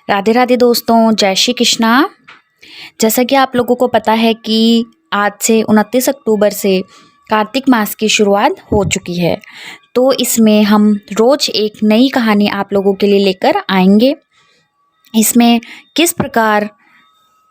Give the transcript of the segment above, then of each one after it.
राधे राधे दोस्तों, जय श्री कृष्णा। जैसा कि आप लोगों को पता है कि आज से 29 अक्टूबर से कार्तिक मास की शुरुआत हो चुकी है। तो इसमें हम रोज एक नई कहानी आप लोगों के लिए लेकर आएंगे। इसमें किस प्रकार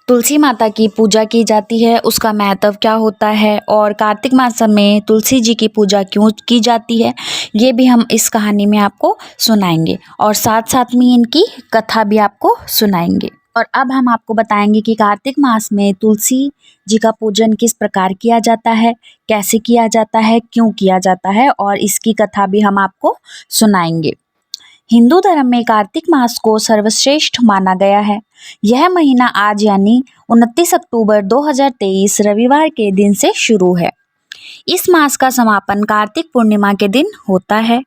तुलसी माता की पूजा की जाती है, उसका महत्व क्या होता है और कार्तिक मास में तुलसी जी की पूजा क्यों की जाती है, ये भी हम इस कहानी में आपको सुनाएंगे और साथ साथ में इनकी कथा भी आपको सुनाएंगे। और अब हम आपको बताएंगे कि कार्तिक मास में तुलसी जी का पूजन किस प्रकार किया जाता है, कैसे किया जाता है, क्यों किया जाता है और इसकी कथा भी हम आपको सुनाएंगे। हिंदू धर्म में कार्तिक मास को सर्वश्रेष्ठ माना गया है। यह महीना आज यानी 29 अक्टूबर 2023 रविवार के दिन से शुरू है। इस मास का समापन कार्तिक पूर्णिमा के दिन होता है,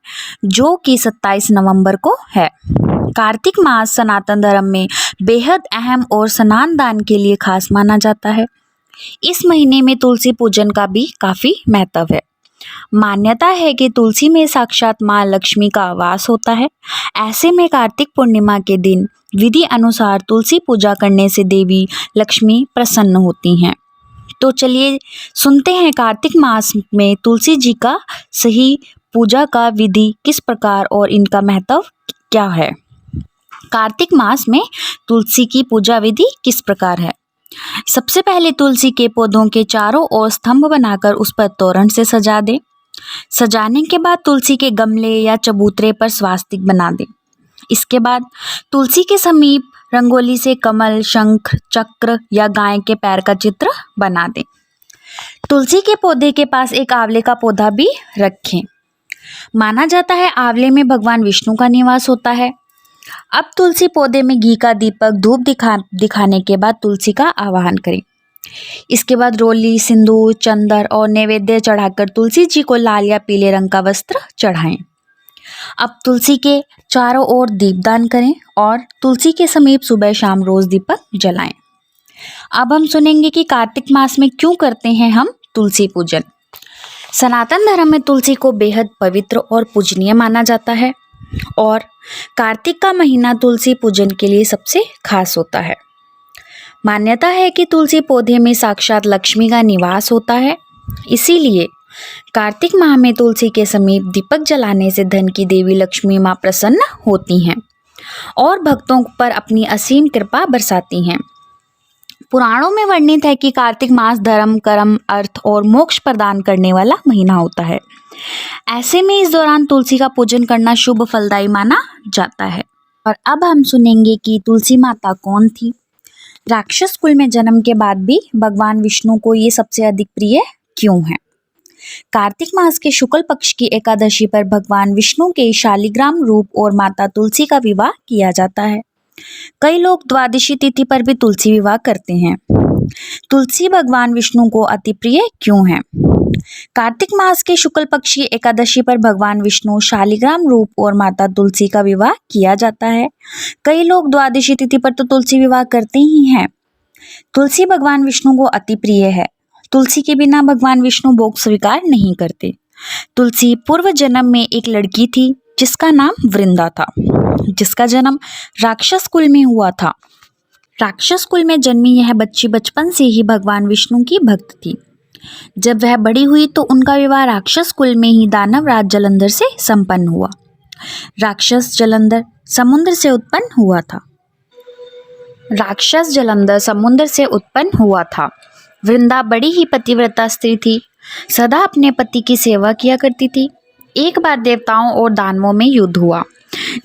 जो कि 27 नवंबर को है। कार्तिक मास सनातन धर्म में बेहद अहम और स्नान दान के लिए खास माना जाता है। इस महीने में तुलसी पूजन का भी काफी महत्व है। मान्यता है कि तुलसी में साक्षात माँ लक्ष्मी का वास होता है। ऐसे में कार्तिक पूर्णिमा के दिन विधि अनुसार तुलसी पूजा करने से देवी लक्ष्मी प्रसन्न होती हैं। तो चलिए सुनते हैं कार्तिक मास में तुलसी जी का सही पूजा का विधि किस प्रकार और इनका महत्व क्या है। कार्तिक मास में तुलसी की पूजा विधि किस प्रकार है। सबसे पहले तुलसी के पौधों के चारों ओर स्तंभ बनाकर उस पर तोरण से सजा दें। सजाने के बाद तुलसी के गमले या चबूतरे पर स्वास्तिक बना दें। इसके बाद तुलसी के समीप रंगोली से कमल, शंख, चक्र या गाय के पैर का चित्र बना दें। तुलसी के पौधे के पास एक आंवले का पौधा भी रखें। माना जाता है आंवले में भगवान विष्णु का निवास होता है। अब तुलसी पौधे में घी का दीपक धूप दिखाने के बाद तुलसी का आवाहन करें। इसके बाद रोली, सिंदूर, चंदन और नैवेद्य चढ़ाकर तुलसी जी को लाल या पीले रंग का वस्त्र चढ़ाएं। अब तुलसी के चारों ओर दीपदान करें और तुलसी के समीप सुबह शाम रोज दीपक जलाएं। अब हम सुनेंगे कि कार्तिक मास में क्यों करते हैं हम तुलसी पूजन। सनातन धर्म में तुलसी को बेहद पवित्र और पूजनीय माना जाता है और कार्तिक का महीना तुलसी पूजन के लिए सबसे खास होता है। मान्यता है कि तुलसी पौधे में साक्षात लक्ष्मी का निवास होता है। इसीलिए कार्तिक माह में तुलसी के समीप दीपक जलाने से धन की देवी लक्ष्मी माँ प्रसन्न होती हैं और भक्तों पर अपनी असीम कृपा बरसाती हैं। पुराणों में वर्णित है कि कार्तिक मास धर्म, कर्म, अर्थ और मोक्ष प्रदान करने वाला महीना होता है। ऐसे में इस दौरान तुलसी का पूजन करना शुभ फलदायी माना जाता है। और अब हम सुनेंगे कि तुलसी माता कौन थी। राक्षस कुल में जन्म के बाद भी भगवान विष्णु को ये सबसे अधिक प्रिय क्यों है। कार्तिक मास के शुक्ल पक्ष की एकादशी पर भगवान विष्णु के शालिग्राम रूप और माता तुलसी का विवाह किया जाता है। कई लोग द्वादशी तिथि पर भी तुलसी विवाह करते हैं। तुलसी भगवान विष्णु को अति प्रिय क्यों है। कार्तिक मास के शुक्ल पक्ष की एकादशी पर भगवान विष्णु शालिग्राम रूप और माता तुलसी का विवाह किया जाता है। कई लोग द्वादशी तिथि पर तो तुलसी विवाह करते ही हैं। तुलसी भगवान विष्णु को अति प्रिय है। तुलसी के बिना भगवान विष्णु भोग स्वीकार नहीं करते। तुलसी पूर्व जन्म में एक लड़की थी जिसका नाम वृंदा था, जिसका जन्म राक्षस कुल में हुआ था। राक्षस कुल में जन्मी यह बच्ची बचपन से ही भगवान विष्णु की भक्त थी। जब वह बड़ी हुई तो उनका विवाह राक्षस कुल में ही दानव राज जलंधर से संपन्न हुआ। राक्षस जलंधर समुद्र से उत्पन्न हुआ था। वृंदा बड़ी ही पतिव्रता स्त्री थी, सदा अपने पति की सेवा किया करती थी। एक बार देवताओं और दानवों में युद्ध हुआ।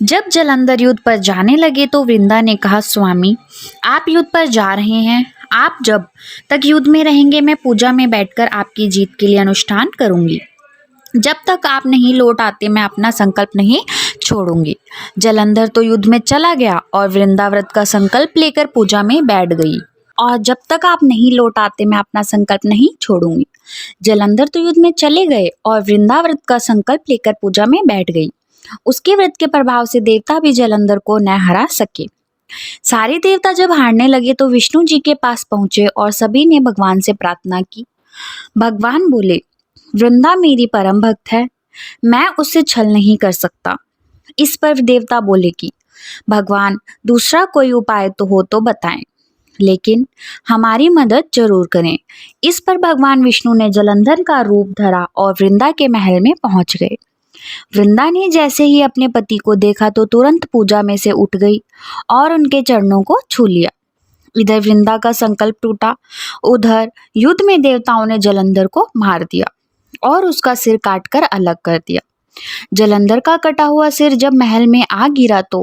जब जलंधर युद्ध पर जाने लगे तो वृंदा ने कहा, स्वामी आप युद्ध पर जा रहे हैं, आप जब तक युद्ध में रहेंगे मैं पूजा में बैठकर आपकी जीत के लिए अनुष्ठान करूंगी। जब तक आप नहीं लौट आते मैं अपना संकल्प नहीं छोड़ूंगी। जलंधर तो युद्ध में चला गया और वृंदाव्रत का संकल्प लेकर पूजा में बैठ गई। और जब तक आप नहीं लौट आते मैं अपना संकल्प नहीं छोड़ूंगी। जलंधर तो युद्ध में चले गए और वृंदाव्रत का संकल्प लेकर पूजा में बैठ गई। उसके व्रत के प्रभाव से देवता भी जलंधर को न हरा सके। सारे देवता जब हारने लगे तो विष्णु जी के पास पहुंचे और सभी ने भगवान से प्रार्थना की। भगवान बोले, वृंदा मेरी परम भक्त है, मैं उससे छल नहीं कर सकता। इस पर देवता बोले कि भगवान दूसरा कोई उपाय तो हो तो बताएं, लेकिन हमारी मदद जरूर करें। इस पर भगवान विष्णु ने जलंधर का रूप धरा और वृंदा के महल में पहुंच गए। वृंदा ने जैसे ही अपने पति को देखा तो तुरंत पूजा में से उठ गई और उनके चरणों को छू लिया। इधर वृंदा का संकल्प टूटा, उधर युद्ध में देवताओं ने जलंधर को मार दिया और उसका सिर काटकर अलग कर दिया। जलंधर का कटा हुआ सिर जब महल में आ गिरा तो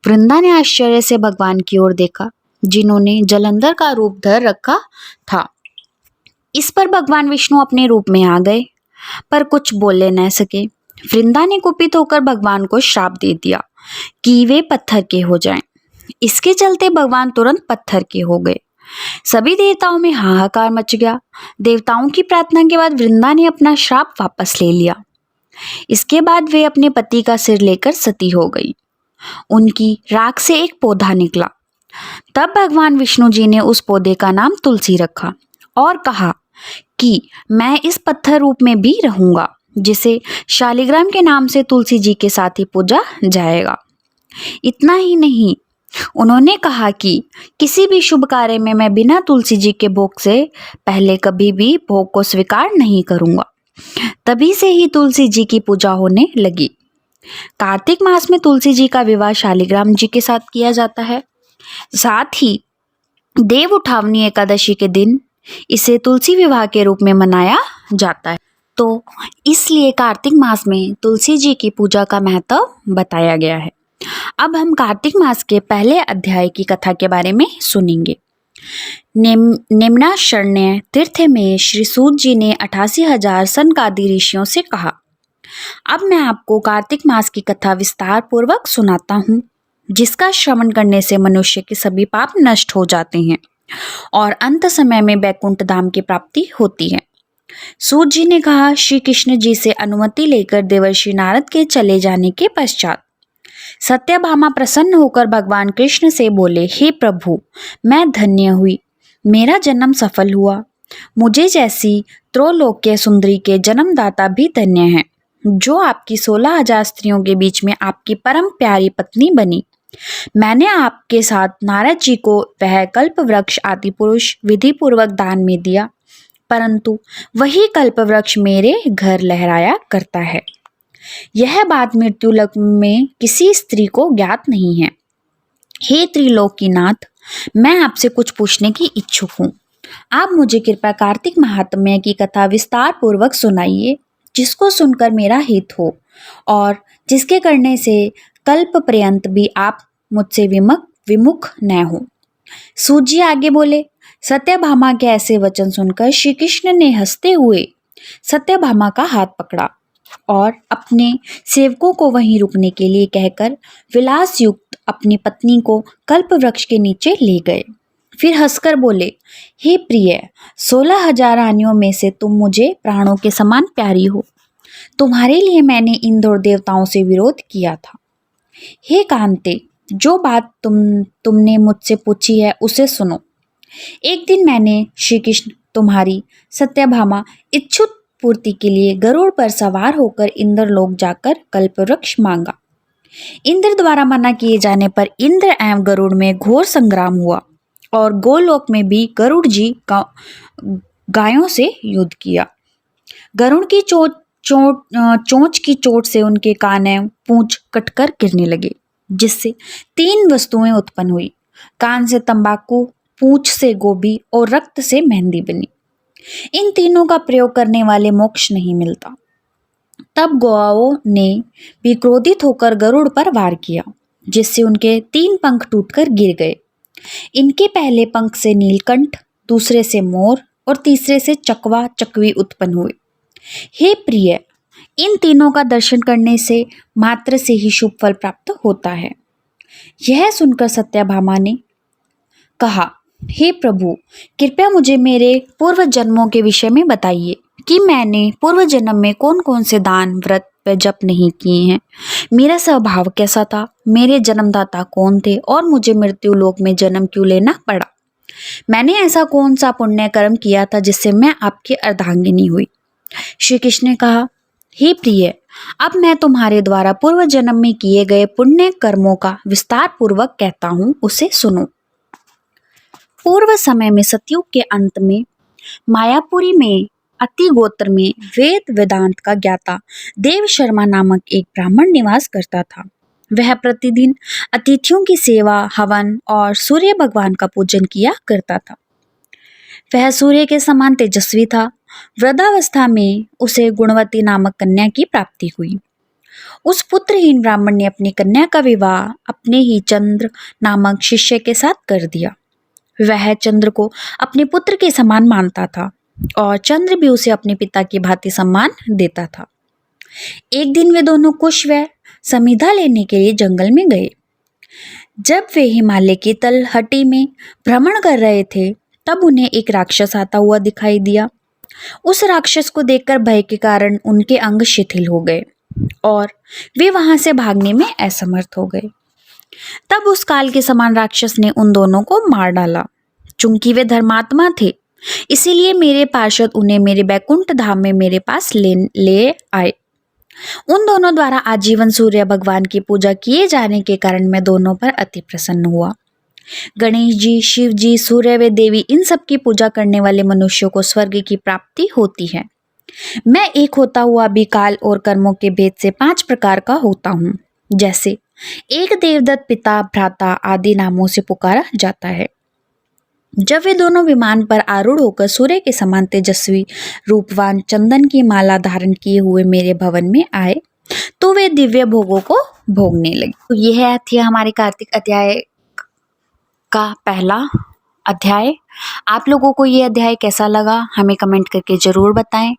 वृंदा ने आश्चर्य से भगवान की ओर देखा, जिन्होंने जलंधर का रूप धर रखा था। इस पर भगवान विष्णु अपने रूप में आ गए, पर कुछ बोले न सके। वृंदा ने कुपित होकर भगवान को श्राप दे दिया कि वे पत्थर के हो जाएं। इसके चलते भगवान तुरंत पत्थर के हो गए। सभी देवताओं में हाहाकार मच गया। देवताओं की प्रार्थना के बाद वृंदा ने अपना श्राप वापस ले लिया। इसके बाद वे अपने पति का सिर लेकर सती हो गई। उनकी राख से एक पौधा निकला। तब भगवान विष्णु जी ने उस पौधे का नाम तुलसी रखा और कहा कि मैं इस पत्थर रूप में भी रहूंगा, जिसे शालिग्राम के नाम से तुलसी जी के साथ ही पूजा जाएगा। इतना ही नहीं, उन्होंने कहा कि किसी भी शुभ कार्य में मैं बिना तुलसी जी के भोग से पहले कभी भी भोग को स्वीकार नहीं करूंगा। तभी से ही तुलसी जी की पूजा होने लगी। कार्तिक मास में तुलसी जी का विवाह शालिग्राम जी के साथ किया जाता है। साथ ही देव उठावनी एकादशी के दिन इसे तुलसी विवाह के रूप में मनाया जाता है। तो इसलिए कार्तिक मास में तुलसी जी की पूजा का महत्व बताया गया है। अब हम कार्तिक मास के पहले अध्याय की कथा के बारे में सुनेंगे। नेमिषारण्य तीर्थ में श्री सूत जी ने 88,000 सनकादि ऋषियों से कहा, अब मैं आपको कार्तिक मास की कथा विस्तार पूर्वक सुनाता हूँ, जिसका श्रवण करने से मनुष्य के सभी पाप नष्ट हो जाते हैं और अंत समय में बैकुंठ धाम की प्राप्ति होती है। सूत जी ने कहा, श्री कृष्ण जी से अनुमति लेकर देवर्षि नारद के चले जाने के पश्चात सत्यभामा प्रसन्न होकर भगवान कृष्ण से बोले, हे प्रभु, मैं धन्य हुई, मेरा जन्म सफल हुआ। मुझे जैसी त्रैलोक्य सुंदरी के जन्मदाता भी धन्य हैं, जो आपकी 16,000 स्त्रियों के बीच में आपकी परम प्यारी पत्नी बनी। मैंने आपके साथ नारद जी को वह कल्प वृक्ष आदि पुरुष विधि पूर्वक दान में दिया, परंतु वही कल्प वृक्ष मेरे घर लहराया करता है। यह बात मृत्युलोक में किसी स्त्री को ज्ञात नहीं है। हे त्रिलोकीनाथ, मैं आपसे कुछ पूछने की इच्छुक हूँ। आप मुझे कृपया कार्तिक महात्म्य की कथा विस्तार पूर्वक सुनाइए, जिसको सुनकर मेरा हित हो और जिसके करने से कल्प पर्यंत भी आप मुझसे विमुख न हो। सूत जी आगे बोले, सत्यभामा के ऐसे वचन सुनकर श्री कृष्ण ने हंसते हुए सत्यभामा का हाथ पकड़ा और अपने सेवकों को वहीं रुकने के लिए कहकर विलास युक्त अपनी पत्नी को कल्प वृक्ष के नीचे ले गए। फिर हंसकर बोले, हे प्रिय, 16,000 रानियों में से तुम मुझे प्राणों के समान प्यारी हो। तुम्हारे लिए मैंने इंद्र देवताओं से विरोध किया था। हे कांते, जो बात तुमने मुझसे पूछी है उसे सुनो। एक दिन मैंने श्री कृष्ण तुम्हारी सत्यभामा इच्छुक पूर्ति के लिए गरुड़ पर सवार होकर इंद्रलोक जाकर कल्पवृक्ष मांगा। इंद्र द्वारा मना किए जाने पर इंद्र एवं गरुड़ में घोर संग्राम हुआ और गोलोक में भी गरुड़ जी गायों से युद्ध किया। गरुड़ की चोंच की चोट से उनके कान एवं पूंछ कटकर गिरने लगे, जिससे 3 वस्तुएं उत्पन्न हुई। कान से तंबाकू, पूंछ से गोभी और रक्त से मेहंदी बनी। इन तीनों का प्रयोग करने वाले मोक्ष नहीं मिलता। तब गौओं ने भी क्रोधित होकर गरुड़ पर वार किया, जिससे उनके 3 पंख टूटकर गिर गए। इनके पहले पंख से नीलकंठ, दूसरे से मोर और तीसरे से चकवा चकवी उत्पन्न हुए। हे प्रिय, इन तीनों का दर्शन करने से मात्र से ही शुभ फल प्राप्त होता है। यह सुनकर सत्यभामा ने कहा, हे प्रभु, कृपया मुझे मेरे पूर्व जन्मों के विषय में बताइए कि मैंने पूर्व जन्म में कौन कौन से दान, व्रत व जप नहीं किए हैं। मेरा स्वभाव कैसा था, मेरे जन्मदाता कौन थे और मुझे मृत्यु लोक में जन्म क्यों लेना पड़ा। मैंने ऐसा कौन सा पुण्य कर्म किया था जिससे मैं आपकी अर्धांगिनी हुई। श्री कृष्ण ने कहा, हे प्रिय, अब मैं तुम्हारे द्वारा पूर्व जन्म में किए गए पुण्य कर्मों का विस्तार पूर्वक कहता हूँ, उसे सुनो। पूर्व समय में सतयुग के अंत में मायापुरी में अति गोत्र में वेद वेदांत का ज्ञाता देव शर्मा नामक एक ब्राह्मण निवास करता था। वह प्रतिदिन अतिथियों की सेवा, हवन और सूर्य भगवान का पूजन किया करता था। वह सूर्य के समान तेजस्वी था। वृद्धावस्था में उसे गुणवती नामक कन्या की प्राप्ति हुई। उस पुत्रहीन ब्राह्मण ने अपनी कन्या का विवाह अपने ही चंद्र नामक शिष्य के साथ कर दिया। वह चंद्र को अपने पुत्र के समान मानता था और चंद्र भी उसे अपने पिता की भांति सम्मान देता था। एक दिन वे दोनों कुश व समिधा लेने के लिए जंगल में गए। जब वे हिमालय की तलहटी में भ्रमण कर रहे थे, तब उन्हें एक राक्षस आता हुआ दिखाई दिया। उस राक्षस को देखकर भय के कारण उनके अंग शिथिल हो गए और वे वहां से भागने में असमर्थ हो गए। तब उस काल के समान राक्षस ने उन दोनों को मार डाला। चूंकि वे धर्मात्मा थे, इसीलिए मेरे पार्षद उन्हें मेरे बैकुंठ धाम में मेरे पास ले आए। उन दोनों द्वारा आजीवन सूर्य भगवान की पूजा किए जाने के कारण मैं दोनों पर अति प्रसन्न हुआ। गणेश जी, शिव जी, सूर्य व देवी, इन सब की पूजा करने वाले मनुष्यों को स्वर्ग की प्राप्ति होती है। मैं एक होता हुआ भी काल और कर्मों के भेद से 5 प्रकार का होता हूँ। जैसे एक देवदत्त, पिता, भ्राता आदि नामों से पुकारा जाता है। जब वे दोनों विमान पर आरूढ़ होकर सूर्य के समान तेजस्वी, रूपवान, चंदन की माला धारण किए हुए मेरे भवन में आए, तो वे दिव्य भोगों को भोगने लगे। तो यह थी हमारे कार्तिक अध्याय का पहला अध्याय। आप लोगों को ये अध्याय कैसा लगा हमें कमेंट करके ज़रूर बताएं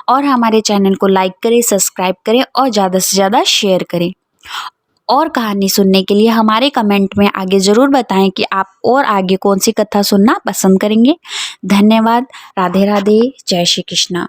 और हमारे चैनल को लाइक करें, सब्सक्राइब करें और ज़्यादा से ज़्यादा शेयर करें। और कहानी सुनने के लिए हमारे कमेंट में आगे ज़रूर बताएं कि आप और आगे कौन सी कथा सुनना पसंद करेंगे। धन्यवाद। राधे राधे। जय श्री कृष्णा।